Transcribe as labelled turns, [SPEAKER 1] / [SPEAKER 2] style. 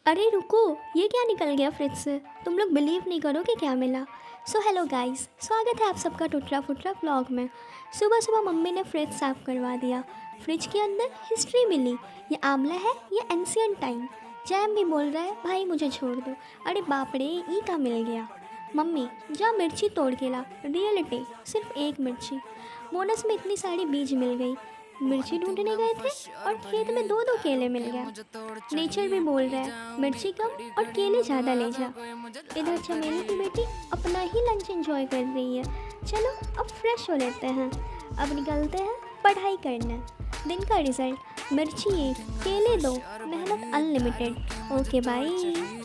[SPEAKER 1] अरे रुको, ये क्या निकल गया फ्रिज से? तुम लोग बिलीव नहीं करोगे क्या मिला। सो हेलो गाइस, स्वागत है आप सबका टुटरा फुटरा व्लॉग में। सुबह सुबह मम्मी ने फ्रिज साफ़ करवा दिया। फ्रिज के अंदर हिस्ट्री मिली। ये आंवला है, ये एंशियंट टाइम। जैम भी बोल रहा है भाई मुझे छोड़ दो। अरे बाप रे, ई का मिल गया। मम्मी जा मिर्ची तोड़ के ला। रियलिटी सिर्फ एक मिर्ची। बोनस में इतनी सारी बीज मिल गई। मिर्ची ढूंढने गए थे और खेत में दो दो केले मिल गया। नेचर भी बोल रहा है मिर्ची कम और केले ज़्यादा ले जा। इधर चमेली की बेटी अपना ही लंच एंजॉय कर रही है। चलो अब फ्रेश हो लेते हैं, अब निकलते हैं पढ़ाई करने। दिन का रिजल्ट मिर्ची 1, केले 2, मेहनत अनलिमिटेड। Okay bye.